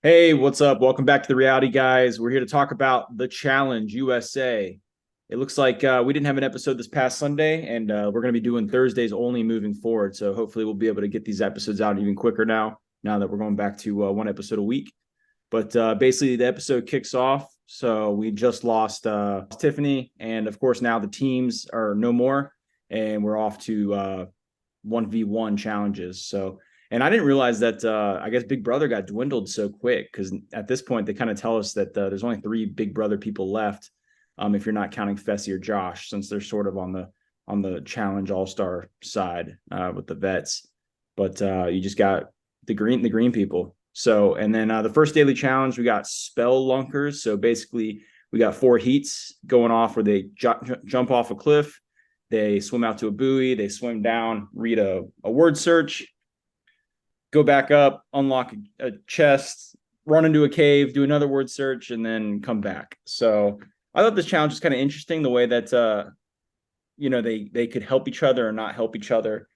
Hey, what's up? Welcome back to the Reality Guys. We're here to talk about the Challenge USA. It looks like we didn't have an episode this past Sunday, and we're going to be doing Thursdays only moving forward. So hopefully, we'll be able to get these episodes out even quicker now that we're going back to one episode a week. But basically, the episode kicks off. So we just lost Tiffany, and of course, now the teams are no more, and we're off to 1v1 challenges. So, and I didn't realize that I guess Big Brother got dwindled so quick because at this point they kind of tell us that there's only three Big Brother people left, if you're not counting Fessy or Josh, since they're sort of on the Challenge All Star side with the vets. But you just got the green people. So, and then the first daily challenge we got spellunkers. So basically, we got four heats going off where they jump off a cliff, they swim out to a buoy, they swim down, read a word search, go back up, unlock a chest, run into a cave, do another word search, and then come back. So I thought this challenge was kind of interesting, the way that they could help each other or not help each other.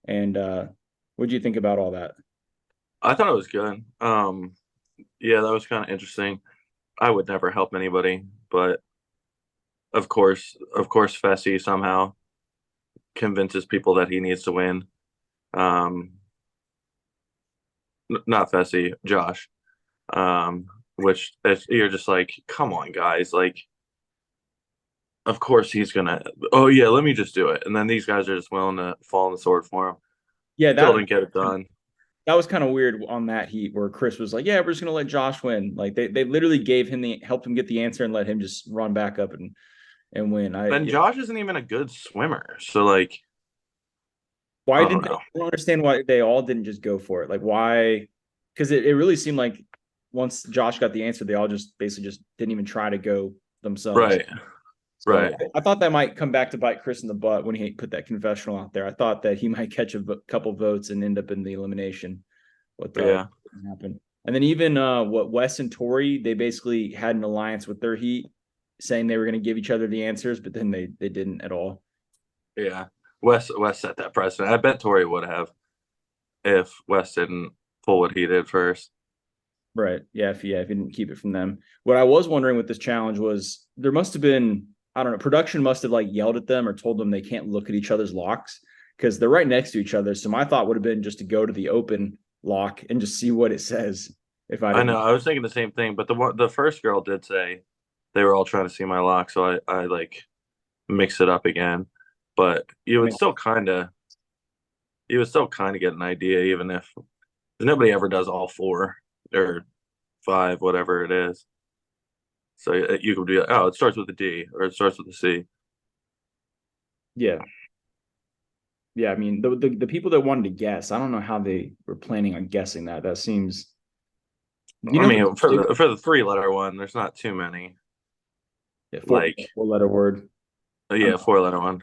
And what do you think about all that? I thought it was good. Yeah, that was kind of interesting. I would never help anybody, but of course, Fessy somehow convinces people that he needs to win. Um, Not Fessy, Josh. Which you're just like, come on, guys. Like, of course he's gonna. Oh yeah, let me just do it. And then these guys are just willing to fall on the sword for him. Yeah, Still that didn't get it done. that was kind of weird on that heat where Chris was like, "Yeah, we're just gonna let Josh win." Like they literally gave him the helped him get the answer and let him just run back up and win. And Josh isn't even a good swimmer, so like, Why I don't didn't they? know. I don't understand why they all didn't just go for it. Like why? Because it really seemed like once Josh got the answer, they all just basically just didn't even try to go themselves. Right, So right. I thought that might come back to bite Chris in the butt when he put that confessional out there. I thought that he might catch a couple votes and end up in the elimination. What Yeah. didn't happen? And then even what Wes and Tori, they basically had an alliance with their Heat, saying they were going to give each other the answers, but then they didn't at all. Yeah. Wes set that precedent. I bet Tori would have if Wes didn't pull what he did first. Right. Yeah, if you didn't keep it from them. What I was wondering with this challenge was there must have been, I don't know, production must have like yelled at them or told them they can't look at each other's locks because they're right next to each other. So my thought would have been just to go to the open lock and just see what it says if I I didn't. know. I was thinking the same thing, but the first girl did say they were all trying to see my lock, so I like mix it up again. But I mean, you would still kind of get an idea, even if nobody ever does all four or five, whatever it is. So you could be like, oh, it starts with a D or it starts with a C. yeah. Yeah. I mean, the people that wanted to guess, I don't know how they were planning on guessing that. That seems, you I know, mean, for the three-letter one, there's not too many. yeah, Like, four letter word. I yeah, four-letter one.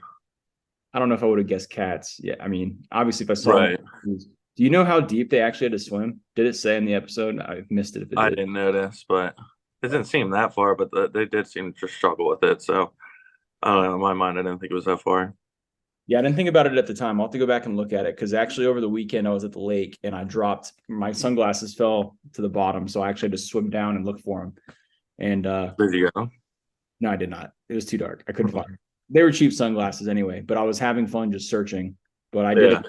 I don't know if I would have guessed cats. Yeah, I mean, obviously, if I saw them, Right. do you know how deep they actually had to swim? Did it say in the episode? I missed it if it I did. didn't notice, but it didn't seem that far, but they did seem to struggle with it. So I don't know. In my mind, I didn't think it was that far. Yeah, I didn't think about it at the time. I'll have to go back and look at it because actually over the weekend I was at the lake and I dropped my sunglasses fell to the bottom, so I actually had to swim down and look for them. And There you go. no, I did not. It was too dark. I couldn't find them. They were cheap sunglasses anyway, but I was having fun just searching. But I did it.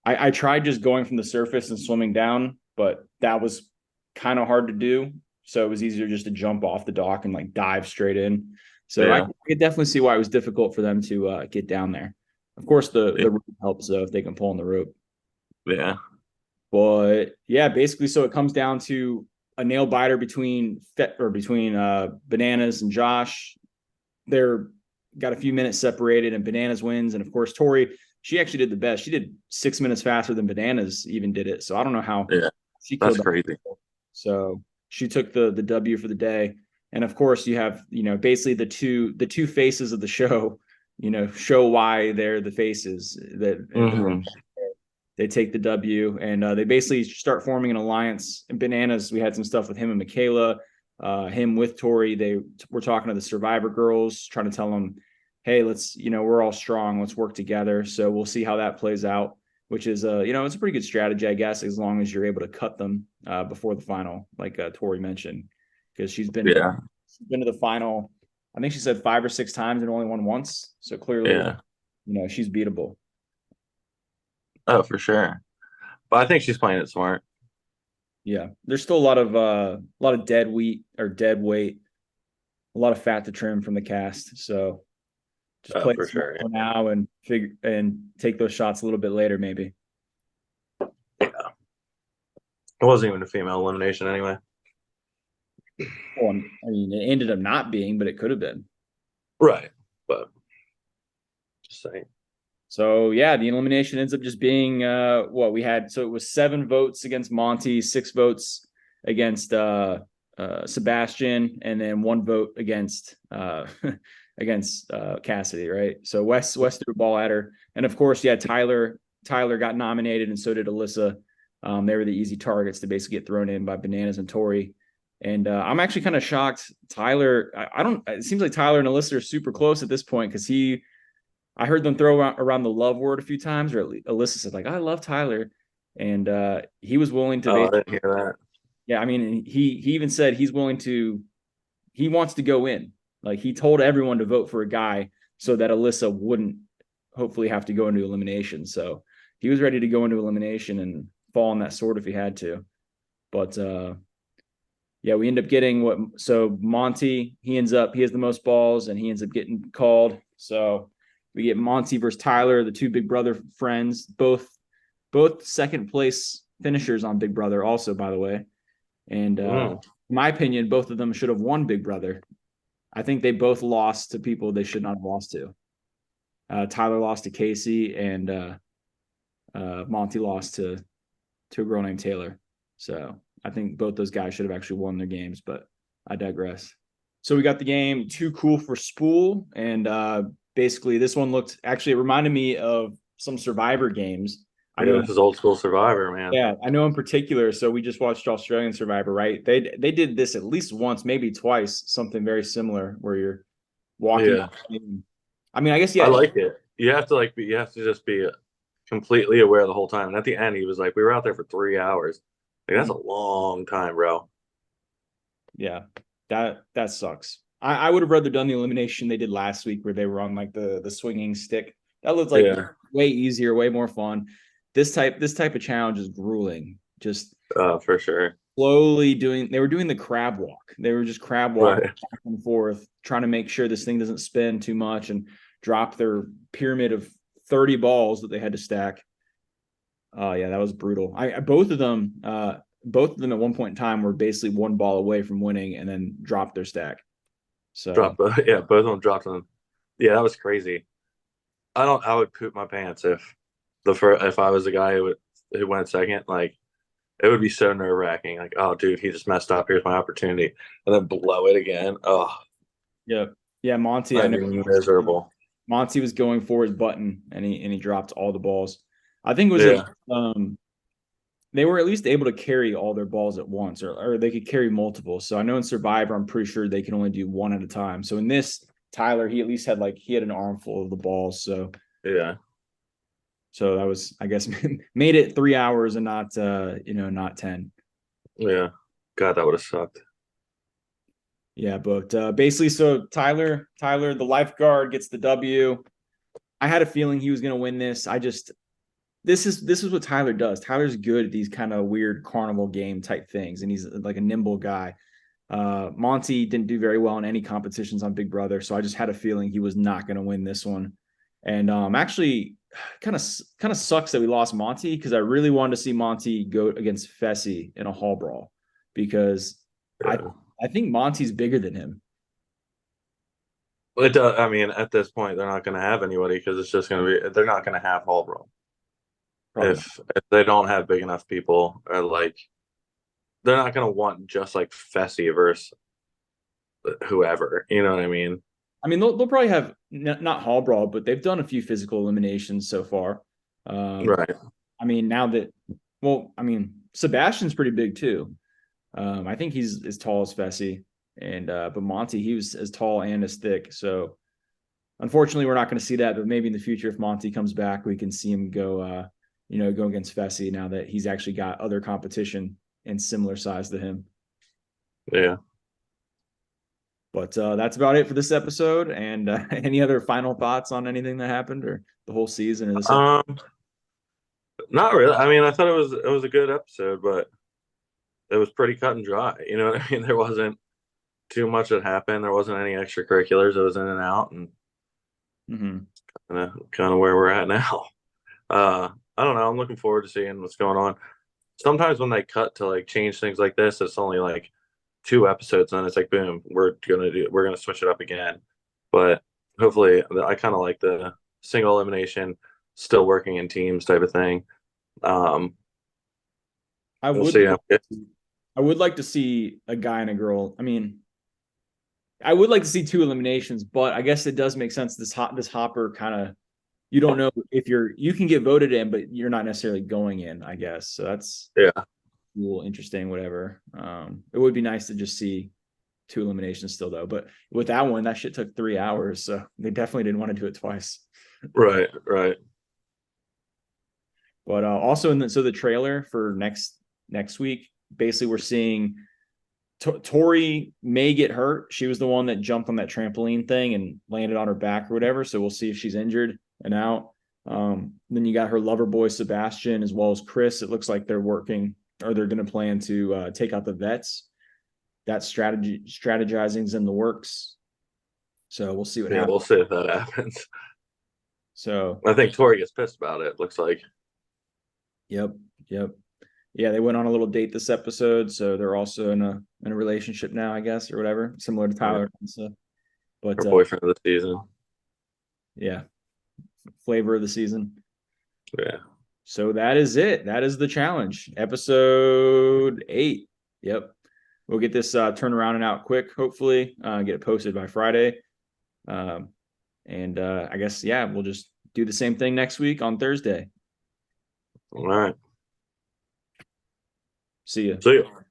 Yeah. I tried just going from the surface and swimming down, but that was kind of hard to do. So it was easier just to jump off the dock and like dive straight in. So I Yeah. could definitely see why it was difficult for them to get down there. Of course, the Yeah. the rope helps though if they can pull on the rope. Yeah. But yeah, basically, so it comes down to a nail biter between Bananas and Josh. They're got a few minutes separated, and Bananas wins. And of course, Tori, she actually did the best. She did 6 minutes faster than Bananas even did it. So I don't know how Yeah. she killed That's that. crazy. So she took the W for the day. And of course, you have basically the two faces of the show. Show why they're the faces that Hmm. they take the W, and they basically start forming an alliance. And Bananas, we had some stuff with him and Michaela, him with Tori. They were talking to the Survivor girls, trying to tell them, hey, let's, we're all strong. Let's work together. So we'll see how that plays out. which is it's a pretty good strategy, I guess, as long as you're able to cut them before the final, like Tori mentioned, because she's been to the final. I think she said 5 or 6 times and only won once. So clearly, she's beatable. Oh, for sure. But I think she's playing it smart. Yeah, there's still a lot of dead weight, a lot of fat to trim from the cast. So just play for sure. For now and take those shots a little bit later, maybe. Yeah, it wasn't even a female elimination anyway. Well, I mean, it ended up not being, but it could have been. Right, but just saying. So yeah, the elimination ends up just being what we had. So it was 7 votes against Monty, 6 votes against Sebastian, and then 1 vote against Cassidy, right? So Wes threw a ball at her, and of course, yeah, Tyler got nominated, and so did Alyssa. They were the easy targets to basically get thrown in by Bananas and Tori. And I'm actually kind of shocked. Tyler, I don't. It seems like Tyler and Alyssa are super close at this point because I heard them throw around the love word a few times, or Alyssa said like, "I love Tyler," and he was willing to. I didn't hear that. Yeah, I mean, he even said he wants to go in. Like he told everyone to vote for a guy so that Alyssa wouldn't hopefully have to go into elimination. So he was ready to go into elimination and fall on that sword if he had to. But yeah, we end up getting so Monty, he has the most balls and he ends up getting called. So we get Monty versus Tyler, the 2 Big Brother friends, both second place finishers on Big Brother also, by the way. And in my opinion, both of them should have won Big Brother. I think they both lost to people they should not have lost to. Tyler lost to Casey, and Monty lost to a girl named Taylor. So I think both those guys should have actually won their games, but I digress. So we got the game Too Cool for Spool, and basically this one it reminded me of some Survivor games. This is old school Survivor, man. Yeah, I know in particular. So we just watched Australian Survivor, right? They did this at least once, maybe twice, something very similar where you're walking. Yeah. I mean, I guess I like it. You have to just be completely aware the whole time. And at the end, he was like, "We were out there for 3 hours." Like that's a long time, bro. Yeah, that sucks. I would have rather done the elimination they did last week where they were on like the swinging stick. That looked like way easier, way more fun. This type of challenge is grueling. Just for sure. Slowly they were doing the crab walk. They were just crab walking back and forth, trying to make sure this thing doesn't spin too much and drop their pyramid of 30 balls that they had to stack. Yeah, that was brutal. Both of them at one point in time were basically 1 ball away from winning and then dropped their stack. So both of them dropped them. Yeah, that was crazy. I would poop my pants if I was the guy who went second. Like it would be so nerve wracking. Like, oh, dude, he just messed up. Here's my opportunity, and then blow it again. Oh, yeah, Monty. I know miserable. Monty was going for his button, and he dropped all the balls. I think it was they were at least able to carry all their balls at once, or they could carry multiple. So I know in Survivor, I'm pretty sure they can only do 1 at a time. So in this, Tyler, he at least had an armful of the balls. So yeah. So that was, I guess, made it 3 hours and not 10. Yeah. God, that would have sucked. Yeah, but basically, so Tyler, the lifeguard, gets the W. I had a feeling he was going to win this. This is what Tyler does. Tyler's good at these kind of weird carnival game type things, and he's like a nimble guy. Monty didn't do very well in any competitions on Big Brother, so I just had a feeling he was not going to win this one. And actually, kind of sucks that we lost Monty because I really wanted to see Monty go against Fessy in a hall brawl because I think Monty's bigger than him. It does. I mean, at this point, they're not going to have anybody because it's just going to be. They're not going to have hall brawl if they don't have big enough people, or like they're not going to want just like Fessy versus whoever. You know what I mean? I mean, they'll probably have not hall brawl, but they've done a few physical eliminations so far. Right. I mean, Sebastian's pretty big too. I think he's as tall as Fessy, and but Monty, he was as tall and as thick. So unfortunately, we're not going to see that. But maybe in the future, if Monty comes back, we can see him go go against Fessy now that he's actually got other competition and similar size to him. Yeah. But that's about it for this episode. And any other final thoughts on anything that happened or the whole season or this episode? Not really. I mean, I thought it was a good episode, but it was pretty cut and dry. You know what I mean? There wasn't too much that happened. There wasn't any extracurriculars. It was in and out, and kind of where we're at now. I don't know. I'm looking forward to seeing what's going on. Sometimes when they cut to like change things like this, it's only like 2 episodes, and then it's like boom, we're gonna switch it up again. But hopefully, I kind of like the single elimination, still working in teams type of thing. I We'll would see. I would like to see a guy and a girl. I mean, I would like to see 2 eliminations, but I guess it does make sense. This Hopper kind of, you don't know if you can get voted in, but you're not necessarily going in, I guess. So that's Yeah, cool, interesting, whatever. It would be nice to just see 2 eliminations still though. But with that one, that shit took 3 hours. So they definitely didn't want to do it twice. right, right. But also so the trailer for next week, basically we're seeing Tori may get hurt. She was the one that jumped on that trampoline thing and landed on her back or whatever. So we'll see if she's injured and out. Then you got her lover boy Sebastian as well as Chris. It looks like they're working or they're going to plan to take out the vets. That strategizing's in the works. So we'll see what happens. We'll see if that happens. So I think Tori gets pissed about it. Looks like. Yep. Yeah, they went on a little date this episode, so they're also in a relationship now, I guess, or whatever, similar to Tyler. So, but Her boyfriend of the season. Yeah, flavor of the season. Yeah. So that is it. That is the challenge, episode 8. Yep, we'll get this turned around and out quick. Hopefully, get it posted by Friday. And I guess we'll just do the same thing next week on Thursday. All right. See you. See you.